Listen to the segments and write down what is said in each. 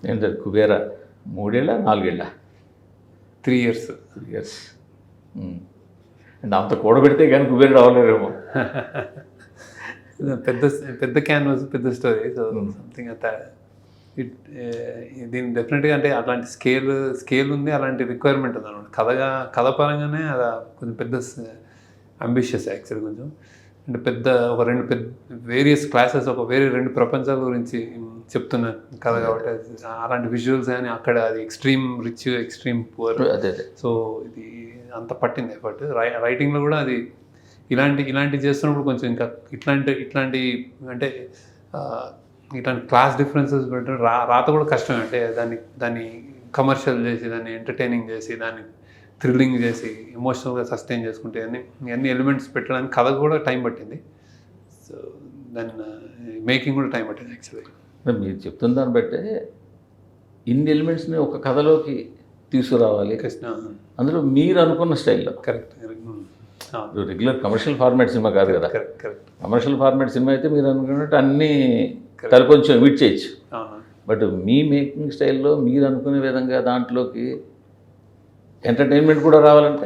ఏంటంటే కుబేరా 3 ఏళ్ళ 4 ఏళ్ళ 3 years. 3 ఇయర్స్. అంటే అంత కూడబెడితే కానీ కుబేరుడు అవ్వలేరేమో. పెద్ద పెద్ద క్యాన్వాస్, పెద్ద స్టోరీ. సో సంథింగ్ అంత దీన్ని డెఫినెట్గా అంటే అలాంటి స్కేల్ ఉంది, అలాంటి రిక్వైర్మెంట్ ఉంది అనమాట. కథ పరంగానే అది కొంచెం పెద్ద అంబిషియస్ యాక్చువల్లీ కొంచెం. అంటే ఒక రెండు వేరియస్ క్లాసెస్, వేరే 2 ప్రపంచాల గురించి చెప్తున్న కథ కాబట్టి అలాంటి విజువల్స్ కానీ అక్కడ అది extreme rich, extreme poor. So ఇది అంత పట్టింది ఎఫర్ట్. రైటింగ్లో కూడా అది ఇలాంటి చేస్తున్నప్పుడు కొంచెం ఇంకా ఇట్లాంటి అంటే ఇట్లాంటి క్లాస్ డిఫరెన్సెస్ పెట్టడం రాత కూడా కష్టమే. అంటే దాన్ని కమర్షియల్ చేసి, దాన్ని ఎంటర్టైనింగ్ చేసి, దాన్ని థ్రిల్లింగ్ చేసి, ఎమోషనల్గా సస్టైన్ చేసుకుంటే అన్ని ఎలిమెంట్స్ పెట్టడానికి కథ కూడా టైం పట్టింది. సో దాన్ని మేకింగ్ కూడా టైం పట్టింది యాక్చువల్లీ. మీరు చెప్తున్న దాన్ని బట్టే ఇన్ని ఎలిమెంట్స్ని ఒక కథలోకి తీసుకురావాలి, అందులో మీరు అనుకున్న స్టైల్లో. Correct. Regular commercial format cinema కాదు కదా. కరెక్ట్. కమర్షియల్ ఫార్మాట్ సినిమా అయితే మీరు అనుకున్నట్టు అన్నీ కొంచెం ఎడిట్ చేయొచ్చు. బట్ మీ మేకింగ్ స్టైల్లో మీరు అనుకునే విధంగా దాంట్లోకి ఎంటర్టైన్మెంట్ కూడా రావాలంటే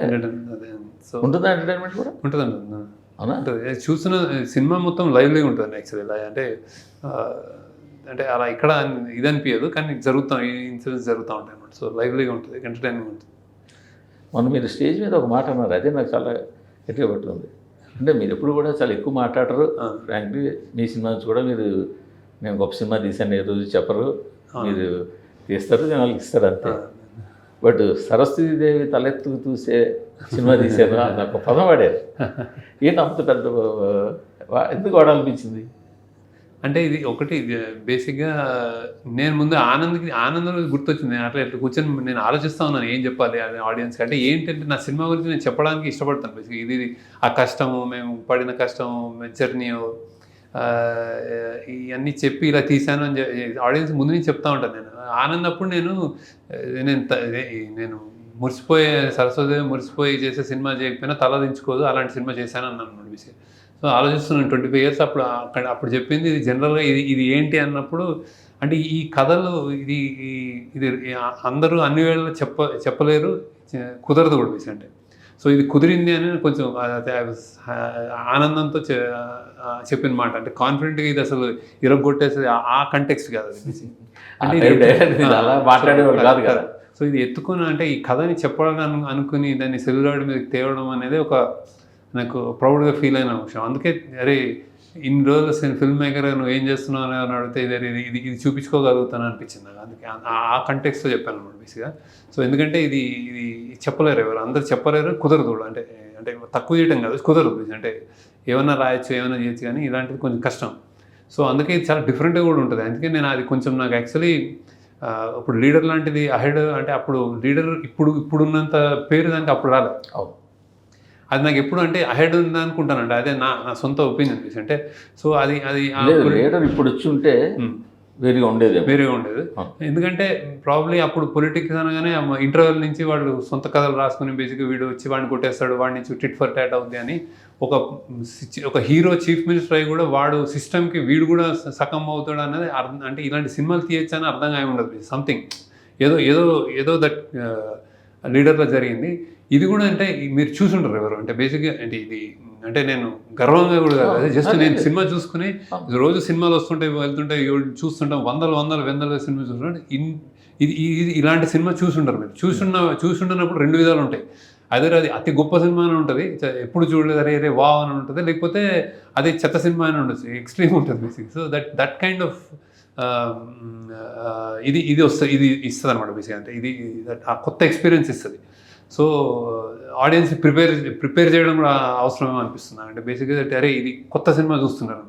ఉంటుందా? ఎంటర్టైన్మెంట్ కూడా ఉంటుందండి. అవునా? చూసిన సినిమా మొత్తం లైవ్లీగా ఉంటుంది యాక్చువల్లీ. అంటే అలా ఇక్కడ ఇది అనిపించదు, కానీ ఇన్సిడెంట్స్ జరుగుతూ ఉంటాయి అన్నమాట. సో లైవ్లీగా ఉంటుంది, ఎంటర్టైనింగ్ ఉంటుంది. మొన్న మీరు స్టేజ్ మీద ఒక మాట అన్నారు, అదే నాకు చాలా గట్టిగా పట్టుకుంది. అంటే మీరు ఎప్పుడు కూడా చాలా ఎక్కువ మాట్లాడరు. ఫ్రాంక్లీ మీ సినిమా నుంచి కూడా మీరు నేను గొప్ప సినిమా తీశాను ఏ రోజు చెప్పరు, మీరు తీస్తారు, జనాలకి ఇస్తారు అంతే. బట్ సరస్వతీదేవి తలెత్తుకు చూసే సినిమా తీశారు నాకు ఒక పదం వాడారు. ఏంటి అంత పెద్ద ఎందుకు వాడాలనిపించింది? అంటే ఇది ఒకటి బేసిక్గా నేను ముందు ఆనందంలో గుర్తొచ్చింది. నేను అట్లా కూర్చొని నేను ఆలోచిస్తూ ఉన్నాను ఏం చెప్పాలి అది ఆడియన్స్కి. అంటే ఏంటంటే నా సినిమా గురించి నేను చెప్పడానికి ఇష్టపడతాను బేసిక్గా. ఇది ఆ కష్టము, మేము పడిన కష్టము, జర్నీ, ఇవన్నీ చెప్పి ఇలా తీశాను అని ఆడియన్స్ ముందు నుంచి చెప్తా ఉంటాను. నేను ఆనందప్పుడు నేను మురిసిపోయే సరస్వతి మురిసిపోయి చేసే సినిమా చేయకపోయినా తల దించుకోదు, అలాంటి సినిమా చేశాను అన్నాను అనిపిస్తే. సో ఆలోచిస్తున్నాను 25 years అప్పుడు చెప్పింది ఇది జనరల్గా ఇది ఏంటి అన్నప్పుడు, అంటే ఈ కథలు ఇది అందరూ అన్ని వేళ చెప్పలేరు, కుదరదు కూడా బేసి. అంటే సో ఇది కుదిరింది అని కొంచెం ఆనందంతో చెప్పిన మాట. అంటే కాన్ఫిడెంట్గా ఇది అసలు ఇరగొట్టేసి ఆ కంటెక్స్ట్ కాదు అది బేసి. అంటే అలా మాట్లాడేవాడు కాదు కదా. సో ఇది ఎత్తుకుని అంటే ఈ కథని చెప్పాలని అనుకుని దాన్ని సెల్యులాయిడ్ మీదకి తేవడం అనేది ఒక నాకు ప్రౌడ్గా ఫీల్ అయిన విషయం. అందుకే అరే ఇన్ని రోజులు ఫిల్మ్ మేకర్గా నువ్వు ఏం చేస్తున్నావు అని అడిగితే ఇది చూపించుకోగలుగుతాను అనిపించింది నాకు. అందుకే ఆ కంటెక్స్తో చెప్పాను అనమాట బేసిక్గా. సో ఎందుకంటే ఇది చెప్పలేరు, ఎవరు అందరు చెప్పలేరు, కుదరదు కూడా. అంటే తక్కువ చేయడం కాదు, కుదరదు. అంటే ఏమైనా రాయొచ్చు, ఏమైనా చేయొచ్చు, కానీ ఇలాంటిది కొంచెం కష్టం. సో అందుకే ఇది చాలా డిఫరెంట్గా కూడా ఉంటుంది. అందుకే నేను అది కొంచెం నాకు యాక్చువల్లీ ఇప్పుడు లీడర్ లాంటిది అహెడ్, అంటే అప్పుడు లీడర్ ఇప్పుడున్నంత పేరు దానికి అప్పుడు రాలేదు. అది నాకు ఎప్పుడు అంటే అహెడ్ ఉంది అనుకుంటానండి. అదే నా సొంత ఒపీనియన్. అంటే సో అది లీడర్ ఇప్పుడు వచ్చి ఉంటే వేరేగా ఉండేది. ఎందుకంటే ప్రాబ్లీ అప్పుడు పొలిటిక్స్ అనగానే ఇంటర్వెల్ నుంచి వాళ్ళు సొంత కథలు రాసుకుని బేసిక్గా వీడు వచ్చి వాడిని కొట్టేస్తాడు, వాడిని టిట్ ఫర్ టాట్ అవుద్ది అని ఒక హీరో చీఫ్ మినిస్టర్ అయ్యి కూడా వాడు సిస్టమ్కి వీడు కూడా సకం అవుతాడు అనేది అంటే ఇలాంటి సినిమాలు తీయచ్చు అని అర్థం కాయ ఉండదు. సంథింగ్ ఏదో దట్ లీడర్లో జరిగింది. ఇది కూడా అంటే మీరు చూసుంటారు ఎవరు అంటే బేసిక్గా అంటే ఇది అంటే నేను గర్వంగా కూడా కాదు, అదే జస్ట్ నేను సినిమా చూసుకుని రోజు సినిమాలు వెళ్తుంటాయి చూస్తుంటాం, వందల సినిమా చూస్తుంటే ఇది ఇలాంటి సినిమా చూసుంటారు. మీరు చూసుంటున్నప్పుడు 2 విధాలు ఉంటాయి. అదే అది అతి గొప్ప సినిమా అని ఉంటుంది, ఎప్పుడు చూడలేదు అరే వావ్ అని ఉంటుంది, లేకపోతే అది చెత్త సినిమా అని ఉండొచ్చు, ఎక్స్ట్రీమ్ ఉంటుంది basic. So that kind of ఇది వస్తుంది, ఇది ఇస్తుంది అనమాట బేసిక్. అంటే ఇది ఆ కొత్త ఎక్స్పీరియన్స్ ఇస్తుంది. సో ఆడియన్స్ ప్రిపేర్ చేయడం కూడా అవసరమేమో అనిపిస్తుంది. అంటే బేసిక్గా అరే ఇది కొత్త సినిమా చూస్తున్నారు.